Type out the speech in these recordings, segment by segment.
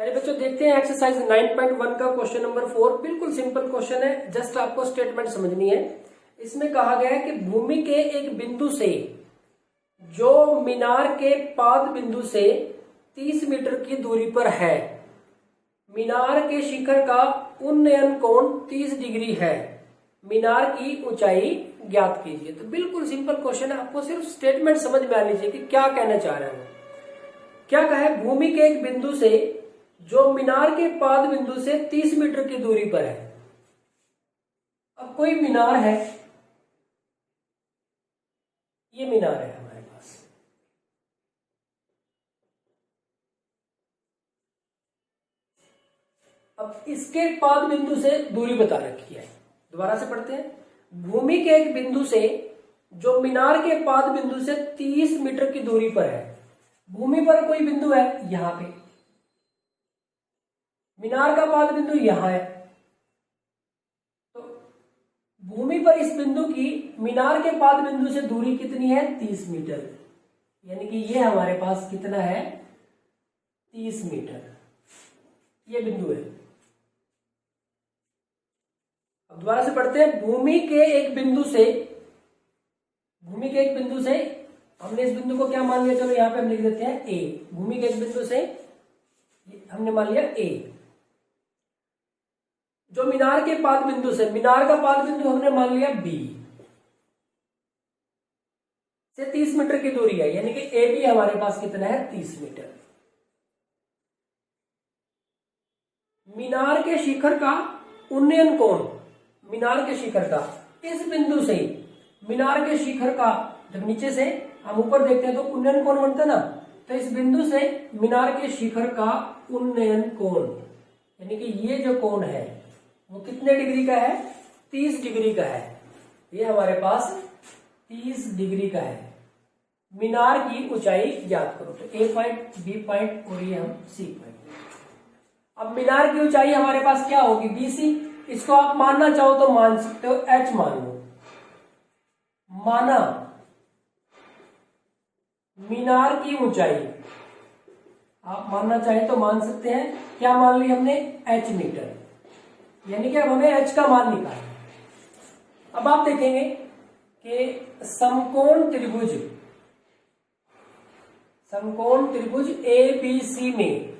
प्यारे बच्चों देखते हैं एक्सरसाइज 9.1 का क्वेश्चन नंबर 4। बिल्कुल सिंपल क्वेश्चन है, जस्ट आपको स्टेटमेंट समझनी है। इसमें कहा गया है कि भूमि के एक बिंदु से जो मीनार के पाद बिंदु से 30 मीटर की दूरी पर है, मीनार के शिखर का उन्नयन कोण 30 डिग्री है, मीनार की ऊंचाई ज्ञात कीजिए। तो बिल्कुल सिंपल क्वेश्चन है, आपको सिर्फ स्टेटमेंट समझ में आनी चाहिए कि क्या कहना चाह रहे हैं। क्या कहा है, भूमि के एक बिंदु से जो मीनार के पाद बिंदु से 30 मीटर की दूरी पर है। अब कोई मीनार है, ये मीनार है हमारे पास, अब इसके पाद बिंदु से दूरी बता रखी है। दोबारा से पढ़ते हैं, भूमि के एक बिंदु से जो मीनार के पाद बिंदु से 30 मीटर की दूरी पर है। भूमि पर कोई बिंदु है यहां पे, मीनार का पाद बिंदु यहां है, तो भूमि पर इस बिंदु की मीनार के पाद बिंदु से दूरी कितनी है, 30 मीटर। यानी कि ये हमारे पास कितना है, 30 मीटर, ये बिंदु है। अब दोबारा से पढ़ते हैं, भूमि के एक बिंदु से हमने इस बिंदु को क्या मान लिया, चलो यहां पे हम लिख देते हैं ए। भूमि के एक बिंदु से हमने मान लिया ए, जो मीनार के पाद बिंदु से, मीनार का पाद बिंदु हमने मान लिया बी से 30 मीटर की दूरी है। यानी कि ए बी हमारे पास कितना है, 30 मीटर। मीनार के शिखर का उन्नयन कोण, मीनार के शिखर का इस बिंदु से मीनार के शिखर का, जब नीचे से हम ऊपर देखते हैं तो उन्नयन कोण बनता है ना, तो इस बिंदु से मीनार के शिखर का उन्नयन कोण, यानी कि ये जो कोण है वो कितने डिग्री का है, 30 डिग्री का है। ये हमारे पास 30 डिग्री का है। मीनार की ऊंचाई ज्ञात करो, तो ए पॉइंट, बी पॉइंट और ये हम सी पॉइंट। अब मीनार की ऊंचाई हमारे पास क्या होगी, बीसी। इसको आप मानना चाहो तो मान सकते हो, एच मान लो। माना मीनार की ऊंचाई आप मानना चाहे तो मान सकते हैं, क्या मान ली हमने, एच मीटर। यानी कि अब हमें एच का मान निकालना। अब आप देखेंगे कि समकोण त्रिभुज एबीसी में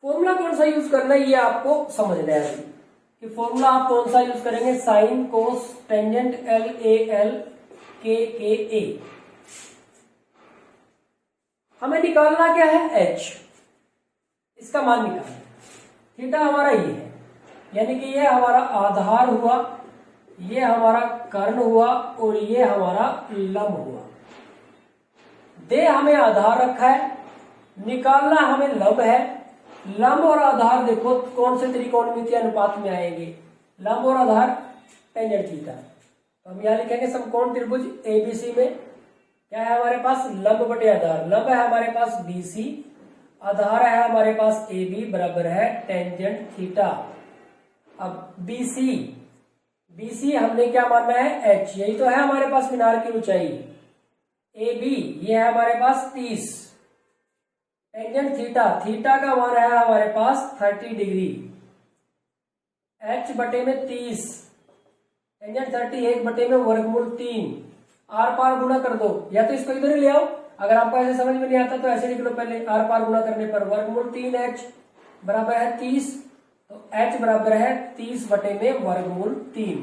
फॉर्मूला कौन सा यूज करना है, ये आपको समझना है कि फॉर्मूला आप कौन सा यूज करेंगे, sine cos tangent L A L के ए। हमें निकालना क्या है, एच, इसका मान निकालना। थीटा हमारा ये है, यानी कि ये हमारा आधार हुआ, ये हमारा कर्ण हुआ और ये हमारा लंब हुआ। दे हमें आधार रखा है, निकालना हमें लंब है। लंब और आधार देखो कौन से त्रिकोणमितीय अनुपात में आएंगे, लंब और आधार टेंजेंट थीटा। तो हम यहां लिखेंगे समकोण त्रिभुज एबीसी में क्या है हमारे पास, लंब बटे आधार। लंब है हमारे पास बीसी, आधार है हमारे पास ए बी, बराबर है टेंजेंट थीटा। अब बीसी हमने क्या मानना है, एच, यही तो है हमारे पास मीनार की ऊंचाई। ए बी ये है हमारे पास 30, टेंजेंट थीटा का मान है हमारे पास 30 डिग्री। एच बटे में 30, टेंजेंट 30 1 बटे में वर्गमूल 3। आर पार गुणा कर दो, या तो इसको इधर ही ले आओ, अगर आपको ऐसे समझ में नहीं आता तो ऐसे लिख लो पहले। आर पार गुणा करने पर वर्गमूल 3h बराबर है 30, तो h बराबर है 30 बटे में वर्गमूल 3।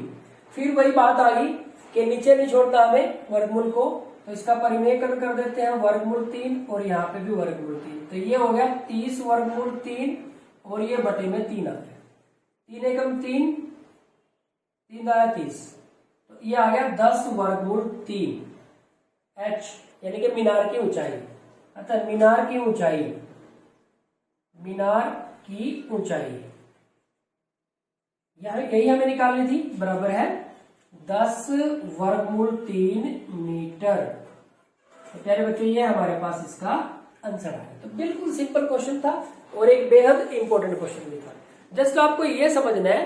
फिर वही बात आ गई कि नीचे नहीं छोड़ना हमें वर्गमूल को, तो इसका परिमेयकरण कर देते हैं वर्गमूल 3 और यहाँ पे भी वर्गमूल 3। तो ये हो गया 30 वर्गमूल 3 और ये बटे में 3 आ गया। 3 एकम 3, 3 आया 30, तो ये आ गया 10 वर्गमूल 3 h, यानी कि मीनार की ऊंचाई। अतः मीनार की ऊंचाई यही हमें निकालनी थी, बराबर है 10 वर्गमूल 3 मीटर। तो प्यारे बच्चों ये हमारे पास इसका आंसर है। तो बिल्कुल सिंपल क्वेश्चन था और एक बेहद इंपॉर्टेंट क्वेश्चन भी था। जस्ट आपको ये समझना है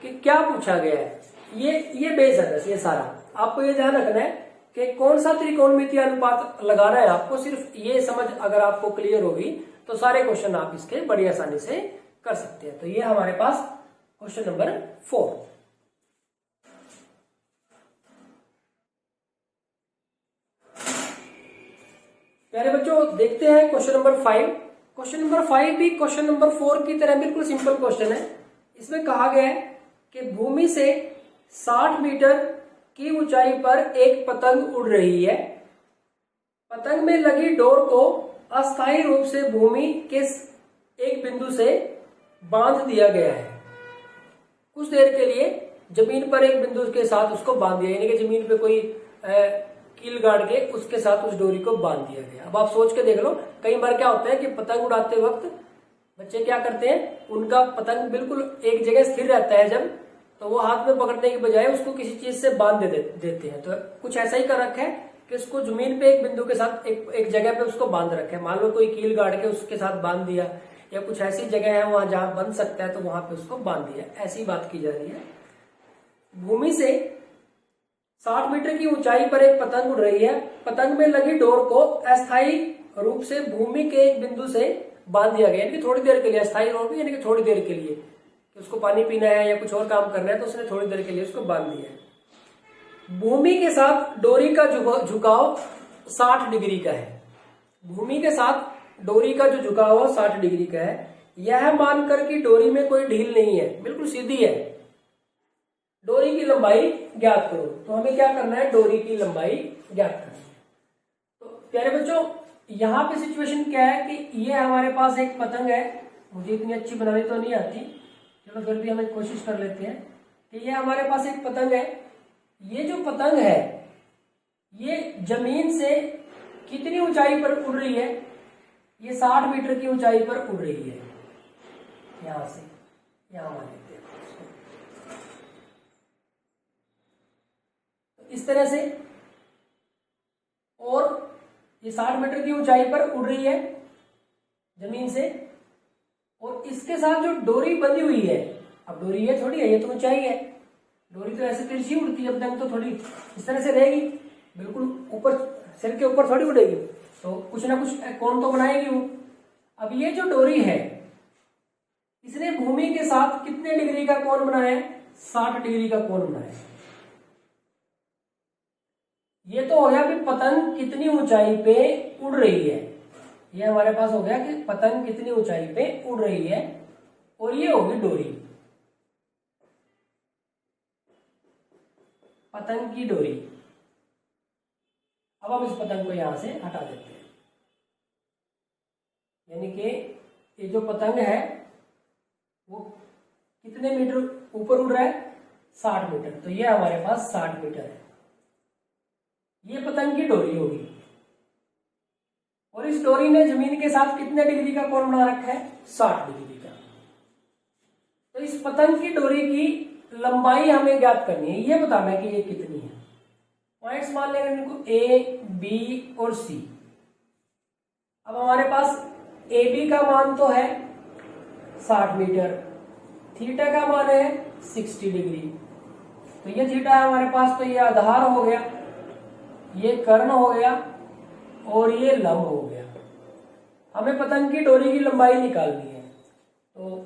कि क्या पूछा गया है। ये बेस है, ये सारा आपको ये ध्यान रखना है कि कौन सा त्रिकोणमितीय अनुपात लगाना है आपको, सिर्फ ये समझ अगर आपको क्लियर होगी तो सारे क्वेश्चन आप इसके बड़ी आसानी से कर सकते हैं। तो ये हमारे पास क्वेश्चन नंबर 4। प्यारे बच्चों देखते हैं क्वेश्चन नंबर 5। क्वेश्चन नंबर 5 भी क्वेश्चन नंबर 4 की तरह बिल्कुल सिंपल क्वेश्चन है। इसमें कहा गया है कि भूमि से 60 मीटर की ऊंचाई पर एक पतंग उड़ रही है। पतंग में लगी डोर को अस्थायी रूप से भूमि के एक बिंदु से बांध दिया गया है। कुछ देर के लिए जमीन पर एक बिंदु के साथ उसको बांध दिया, यानी कि जमीन पे कोई कील गाड़ के उसके साथ उस डोरी को बांध दिया गया। अब आप सोच के देख लो, कई बार क्या होता है कि पतंग उड़ाते वक्त बच्चे क्या करते हैं, उनका पतंग बिल्कुल एक जगह स्थिर रहता है जब, तो वो हाथ में पकड़ने की बजाय उसको किसी चीज से बांध देते हैं। तो कुछ ऐसा ही कर रखा है कि उसको जमीन पे एक बिंदु के साथ एक जगह पे उसको बांध रखे है। मान लो कोई कील गाड़ के उसके साथ बांध दिया, या कुछ ऐसी जगह है वहां जहां बन सकता है तो वहां पे उसको बांध दिया, ऐसी बात की जा रही है। भूमि से 60 मीटर की ऊंचाई पर एक पतंग उड़ रही है। पतंग में लगी डोर को अस्थायी रूप से भूमि के एक बिंदु से बांध दिया गया, यानी कि थोड़ी देर के लिए। अस्थायी रूप यानी कि थोड़ी देर के लिए, कि उसको पानी पीना है या कुछ और काम करना है तो उसने थोड़ी देर के लिए उसको बांध दिया है। भूमि के साथ डोरी का झुकाव 60 डिग्री का है। भूमि के साथ डोरी का जो झुकाव 60 डिग्री का है। यह मानकर कि डोरी में कोई ढील नहीं है, बिल्कुल सीधी है। डोरी की लंबाई ज्ञात करो। तो हमें क्या करना है, डोरी की लंबाई ज्ञात करनी है। तो प्यारे बच्चों यहाँ पे सिचुएशन क्या है कि ये हमारे पास एक पतंग है। मुझे इतनी अच्छी बनानी तो नहीं आती, चलो फिर भी हम कोशिश कर लेते हैं कि ये हमारे पास एक पतंग है। ये जो पतंग है ये जमीन से कितनी ऊंचाई पर उड़ रही है, ये 60 मीटर की ऊंचाई पर उड़ रही है। यहां से यहां मान लेते हैं इस तरह से, और ये 60 मीटर की ऊंचाई पर उड़ रही है जमीन से, और इसके साथ जो डोरी बंधी हुई है, अब डोरी ये थोड़ी है, ये तो ऊंचाई है, डोरी तो ऐसे तिरछी उड़ती है, पतंग तो थोड़ी इस तरह से रहेगी, बिल्कुल ऊपर सिर के ऊपर थोड़ी उड़ेगी, तो कुछ ना कुछ कोण तो बनाएगी वो। अब ये जो डोरी है इसने भूमि के साथ कितने डिग्री का कोण बनाया है, 60 डिग्री का कोण बनाया है। ये तो हो गया कि पतंग कितनी ऊंचाई पे उड़ रही है। ये हमारे पास हो गया कि पतंग कितनी ऊंचाई पे उड़ रही है, और ये होगी डोरी, पतंग की डोरी। अब हम इस पतंग को यहां से हटा देते हैं, यानी कि ये जो पतंग है वो कितने मीटर ऊपर उड़ रहा है, 60 मीटर। तो ये हमारे पास 60 मीटर है। ये पतंग की डोरी होगी, और इस डोरी ने जमीन के साथ कितने डिग्री का कोण बना रखा है, 60 डिग्री का। तो इस पतंग की डोरी की लंबाई हमें ज्ञात करनी है, ये बताना है कि ये कितनी है। पॉइंट्स मान लेंगे इनको ए, बी और सी। अब हमारे पास ए बी का मान तो है 60 मीटर, थीटा का मान है 60 डिग्री। तो ये थीटा है हमारे पास, तो ये आधार हो गया, ये कर्ण हो गया, और ये लंब हो गया। हमें पतंग की डोरी की लंबाई निकालनी है। तो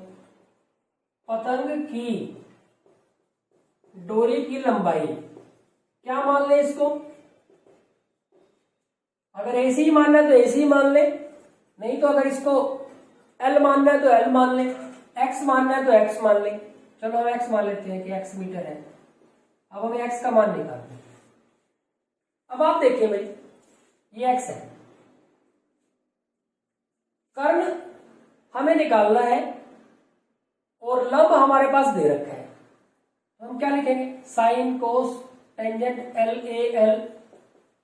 पतंग की डोरी की लंबाई क्या मान ले इसको, अगर AC ही मानना है तो AC ही मान ले, नहीं तो अगर इसको L मानना है तो L मान ले, X मानना है तो X मान ले। चलो हम X मान लेते हैं कि X मीटर है। अब हमें X का मान निकालना है। अब आप देखिए भाई, ये X है, कर्ण हमें निकालना है, और लंब हमारे पास दे रखा है। तो हम क्या लिखेंगे, sine cos tangent LAL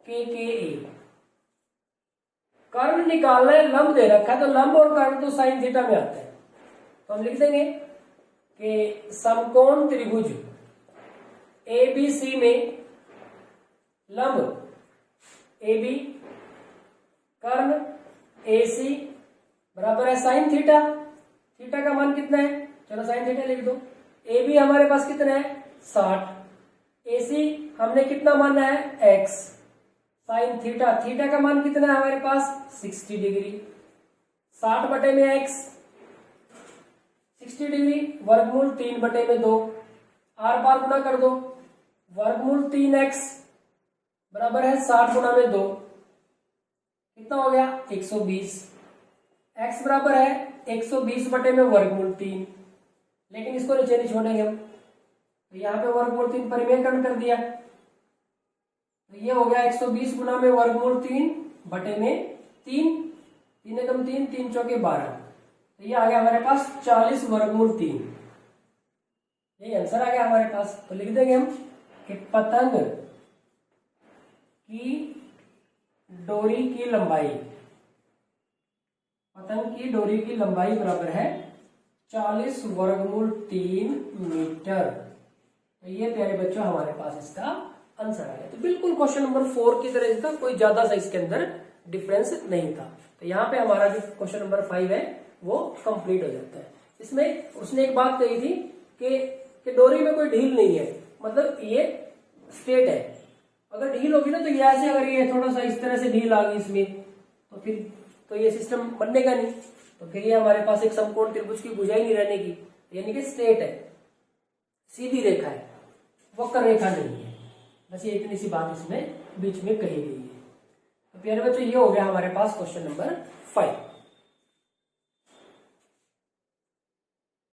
KKA। कर्ण निकालना है, लंब दे रखा है, तो लंब और कर्ण तो साइन थीटा में आते हैं। तो हम लिख देंगे कि समकोण त्रिभुज ABC में लंब AB कर्ण AC बराबर है साइन थीटा। थीटा का मान कितना है, चलो साइन थीटा लिख दो। AB हमारे पास कितना है, 60। AC हमने कितना माना है, X, साइन थीटा, थीटा का मान कितना है हमारे पास 60 डिग्री, 60 बटे में x 60 डिग्री वर्गमूल 3 बटे में 2, आर पार गुना कर दो, वर्गमूल 3x बराबर है 60 गुना में 2, कितना हो गया 120, x बराबर है 120 बटे में वर्गमूल 3, लेकिन इसको नीचे नहीं छोड़ेंगे हम, तो यहाँ पे वर्गमूल 3 परिमेयकरण कर दिया, तो ये हो गया 120 गुना में वर्गमूल 3 बटे में 3, 3 एकम 3, 3 चौके 12, तो ये आ गया हमारे पास 40 वर्गमूल 3, यही आंसर आ गया हमारे पास। तो लिख देंगे हम कि पतंग की डोरी की लंबाई, पतंग की डोरी की लंबाई बराबर है 40 वर्गमूल 3 मीटर। तो ये प्यारे बच्चों हमारे पास इसका आंसर आ गया। तो बिल्कुल क्वेश्चन नंबर 4 की तरह था, कोई ज्यादा सा इसके अंदर डिफरेंस नहीं था। तो यहाँ पे हमारा जो क्वेश्चन नंबर 5 है वो कंप्लीट हो जाता है। इसमें उसने एक बात कही थी कि डोरी में कोई ढील नहीं है, मतलब ये स्ट्रेट है, अगर ढील होगी ना तो ये ऐसे, अगर ये थोड़ा सा इस तरह से ढील आ गई इसमें तो फिर तो ये सिस्टम बनने नहीं, तो फिर ये हमारे पास एक समकोण त्रिभुज की भुजा ही नहीं रहने की, यानी कि स्ट्रेट है, सीधी रेखा है, वक्र रेखा नहीं है। बस ये इतनी सी बात इसमें बीच में कही गई है। तो प्यारे बच्चों ये हो गया हमारे पास क्वेश्चन नंबर 5।